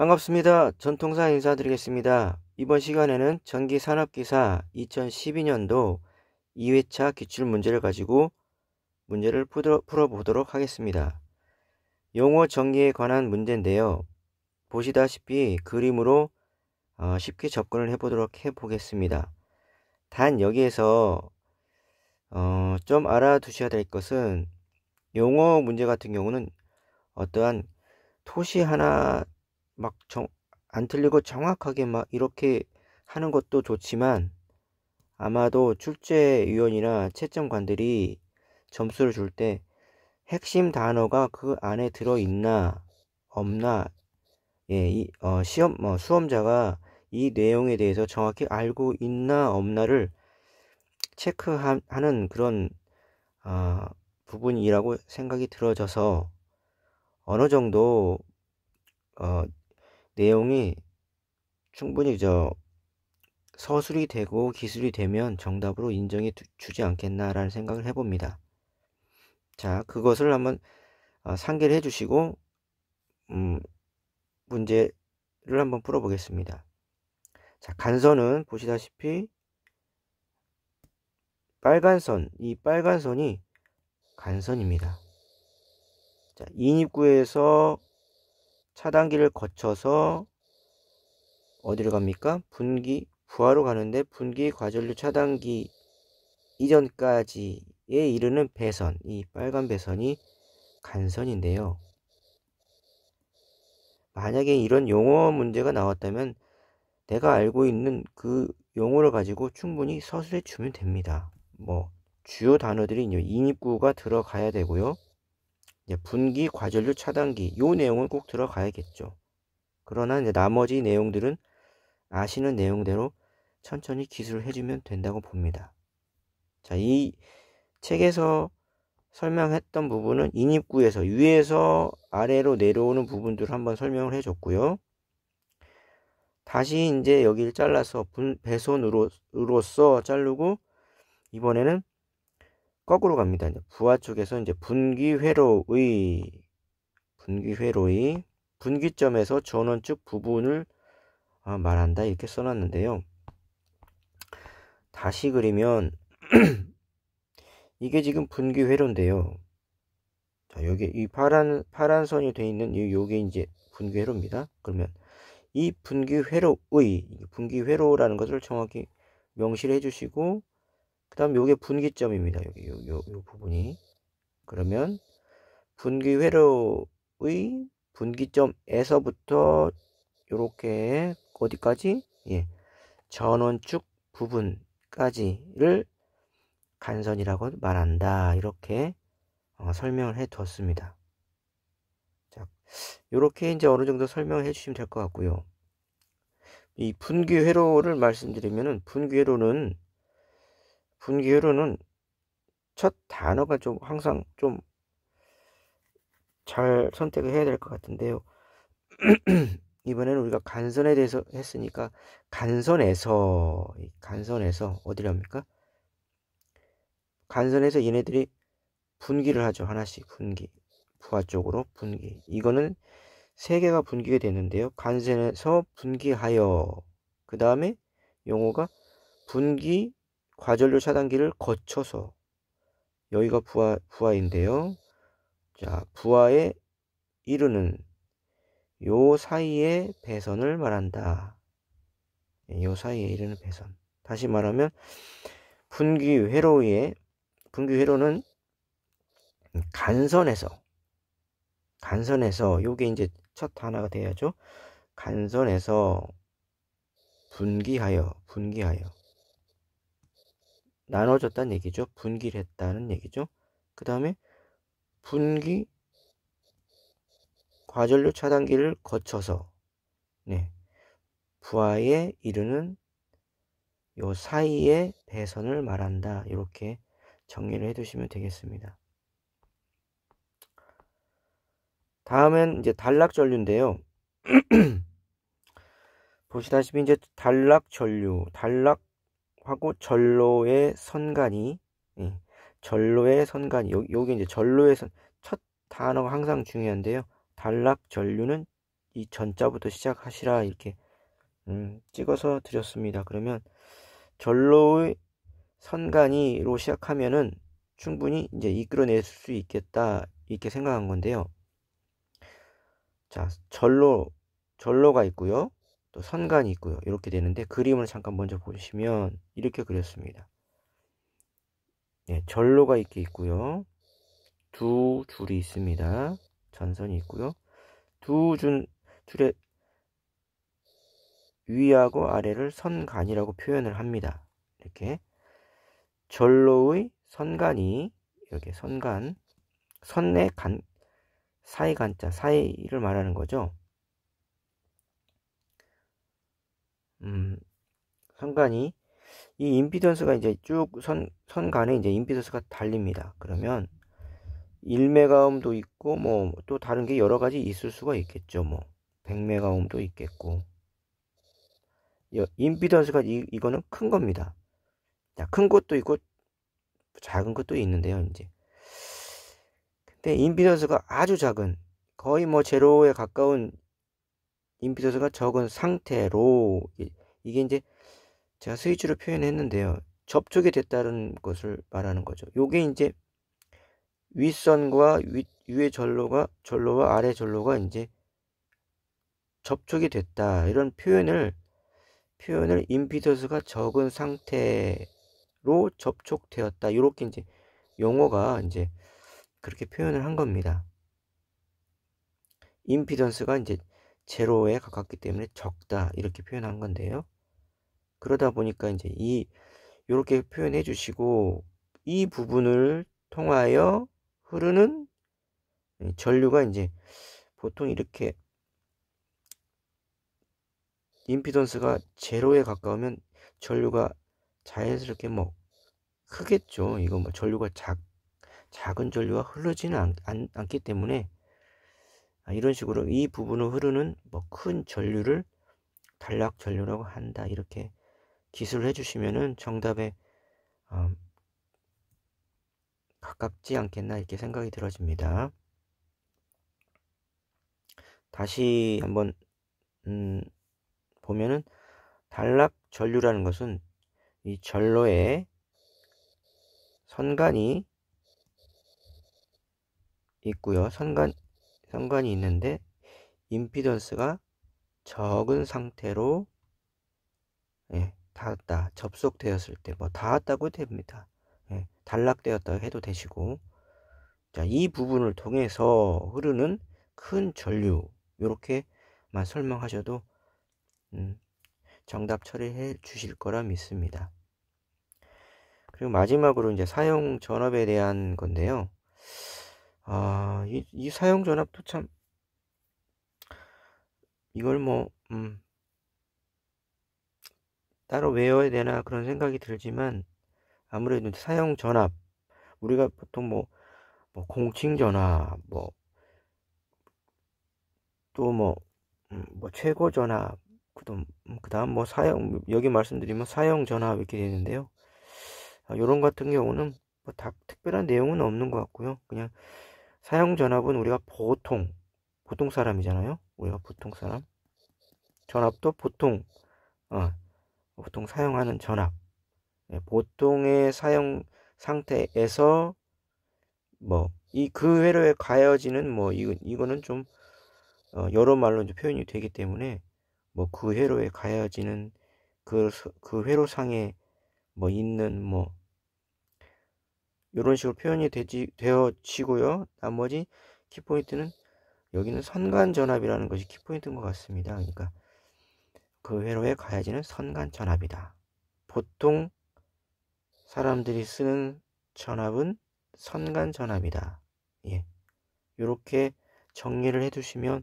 반갑습니다. 전통사 인사드리겠습니다. 이번 시간에는 전기산업기사 2012년도 2회차 기출문제를 가지고 문제를 풀어보도록 하겠습니다. 용어 정리에 관한 문제인데요. 보시다시피 그림으로 쉽게 접근을 해보겠습니다. 단 여기에서 좀 알아두셔야 될 것은 용어 문제 같은 경우는 어떠한 토시 하나 막 안 틀리고 정확하게 막 이렇게 하는 것도 좋지만 아마도 출제위원이나 채점관들이 점수를 줄 때 핵심 단어가 그 안에 들어있나 없나, 수험자가 이 내용에 대해서 정확히 알고 있나 없나를 체크하는 그런 부분이라고 생각이 들어져서 어느 정도 내용이 충분히 서술이 되고 기술이 되면 정답으로 인정해 주지 않겠나라는 생각을 해봅니다. 자, 그것을 한번 상기를 해주시고 문제를 한번 풀어보겠습니다. 자, 간선은 보시다시피 이 빨간 선이 간선입니다. 자, 인입구에서 차단기를 거쳐서 어디로 갑니까? 부하로 가는데 분기 과전류 차단기 이전까지에 이르는 배선, 이 빨간 배선이 간선인데요. 만약에 이런 용어 문제가 나왔다면 내가 알고 있는 그 용어를 가지고 충분히 서술해 주면 됩니다. 주요 단어들이 인입구가 들어가야 되고요. 분기 과전류 차단기 요 내용은 꼭 들어가야겠죠. 그러나 이제 나머지 내용들은 아시는 내용대로 천천히 기술을 해주면 된다고 봅니다. 자, 이 책에서 설명했던 부분은 인입구에서 위에서 아래로 내려오는 부분들을 한번 설명을 해줬고요. 다시 이제 여기를 잘라서 배선으로서 자르고 이번에는 거꾸로 갑니다. 이제 부하 쪽에서 이제 분기회로의 분기점에서 전원축 부분을 말한다 이렇게 써놨는데요. 다시 그리면 이게 지금 분기회로인데요. 자, 여기 이 파란 선이 되어 있는 요게 이제 분기회로입니다. 그러면 이 분기회로라는 것을 정확히 명시를 해주시고 그 다음 요게 분기점입니다. 여기 요 부분이. 그러면 분기회로의 분기점에서부터 요렇게 어디까지? 전원축 부분까지를 간선이라고 말한다. 이렇게 설명을 해 뒀습니다. 자, 요렇게 이제 어느 정도 설명을 해 주시면 될 것 같고요. 이 분기회로를 말씀드리면은 분기회로는 첫 단어가 좀 항상 좀 잘 선택을 해야 될 것 같은데요. 이번에는 우리가 간선에 대해서 했으니까 간선에서 어디랍니까? 간선에서 얘네들이 분기를 하죠. 하나씩 부하 쪽으로 분기. 이거는 3개가 분기가 되는데요. 간선에서 분기하여 그 다음에 용어가 분기 과전류 차단기를 거쳐서 여기가 부하인데요. 자, 부하에 이르는 요 사이의 배선을 말한다. 요 사이에 이르는 배선. 다시 말하면 분기회로는 간선에서 요게 이제 첫 단어가 돼야죠. 간선에서 분기하여 나눠졌다는 얘기죠. 분기를 했다는 얘기죠. 그 다음에 분기 과전류 차단기를 거쳐서 부하에 이르는 요 사이의 배선을 말한다. 이렇게 정리를 해두시면 되겠습니다. 다음엔 이제 단락전류인데요. 보시다시피 이제 단락하고 전로의 선간이 요게 이제 첫 단어가 항상 중요한데요. 단락전류는 이 전자부터 시작하시라 이렇게 찍어서 드렸습니다. 그러면 절로의 선간이로 시작하면은 충분히 이제 이끌어낼 수 있겠다 이렇게 생각한 건데요. 자, 절로가 있고요. 또 선간이 있고요. 이렇게 되는데 그림을 잠깐 먼저 보시면 이렇게 그렸습니다. 네, 절로가 이렇게 있고요. 두 줄이 있습니다. 전선이 있고요. 두 줄의 위하고 아래를 선간이라고 표현을 합니다. 이렇게 절로의 선간이 이렇게 선간 선내 간 사이 간자 사이를 말하는 거죠. 선간이 이 임피던스가 이제 쭉 선간에 이제 임피던스가 달립니다. 그러면 1메가옴도 있고 뭐 또 다른 게 여러 가지 있을 수가 있겠죠. 뭐 100메가옴도 있겠고. 임피던스가 이거는 큰 겁니다. 자, 큰 것도 있고 작은 것도 있는데요, 이제. 근데 임피던스가 아주 작은 거의 뭐 제로에 가까운 임피던스가 적은 상태로 이게 이제 제가 스위치로 표현했는데요. 접촉이 됐다는 것을 말하는 거죠. 요게 이제 윗선과 위의 절로와 아래 절로가 이제 접촉이 됐다. 이런 표현을 임피던스가 적은 상태로 접촉되었다. 이렇게 이제 용어가 이제 그렇게 표현을 한 겁니다. 임피던스가 이제 제로에 가깝기 때문에 적다. 이렇게 표현한 건데요. 그러다 보니까 이제 이렇게 표현해 주시고 이 부분을 통하여 흐르는 전류가 이제 보통 이렇게 임피던스가 제로에 가까우면 전류가 자연스럽게 뭐 크겠죠. 이거 뭐 전류가 작은 전류가 흐르지는 않기 때문에 이런 식으로 이 부분을 흐르는 뭐 큰 전류를 단락 전류라고 한다. 이렇게 기술을 해주시면은 정답에 가깝지 않겠나 이렇게 생각이 들어집니다. 다시 한번 보면은 단락 전류라는 것은 이 전로에 선간이 있고요. 선간이 있는데 임피던스가 적은 상태로 닿았다. 접속되었을 때 뭐 닿았다고 됩니다. 단락되었다 해도 되시고, 자, 이 부분을 통해서 흐르는 큰 전류 이렇게만 설명하셔도 정답 처리해 주실 거라 믿습니다. 그리고 마지막으로 이제 사용 전압에 대한 건데요. 이 사용 전압도 참 이걸 뭐 따로 외워야 되나 그런 생각이 들지만 아무래도 사용 전압 우리가 보통 뭐 공칭 전압 또 뭐 최고 전압 그다음 뭐 여기 말씀드리면 사용 전압 이렇게 되는데요. 요런 같은 경우는 뭐 다 특별한 내용은 없는 것 같고요. 그냥 사용 전압은 우리가 보통 사람이잖아요. 우리가 보통 사람. 전압도 보통 사용하는 전압. 보통의 사용 상태에서 뭐 그 회로에 가해지는 뭐 이거는 좀 여러 말로 이제 표현이 되기 때문에 뭐 그 회로에 가해지는 그 회로상에 뭐 있는 뭐 이런 식으로 표현이 되어지고요. 나머지 키포인트는 여기는 선간 전압이라는 것이 키포인트인 것 같습니다. 그러니까 그 회로에 가해지는 선간 전압이다. 보통 사람들이 쓰는 전압은 선간 전압이다. 이렇게 정리를 해두시면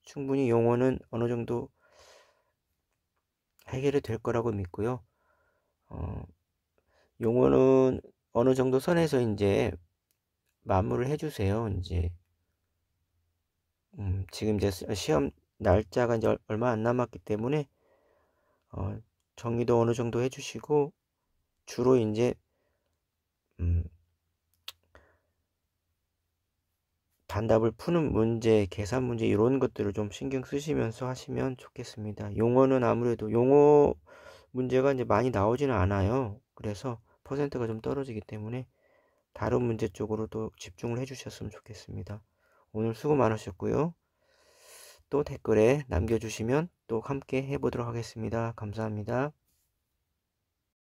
충분히 용어는 어느 정도 해결이 될 거라고 믿고요. 용어는 어느 정도 선에서 이제 마무리를 해주세요. 이제 지금 이제 시험 날짜가 이제 얼마 안 남았기 때문에 정리도 어느 정도 해주시고 주로 이제 단답을 푸는 문제, 계산 문제 이런 것들을 좀 신경 쓰시면서 하시면 좋겠습니다. 용어는 아무래도 용어 문제가 이제 많이 나오지는 않아요. 그래서 퍼센트가 좀 떨어지기 때문에 다른 문제 쪽으로도 집중을 해주셨으면 좋겠습니다. 오늘 수고 많으셨고요. 또 댓글에 남겨주시면 또 함께 해보도록 하겠습니다. 감사합니다.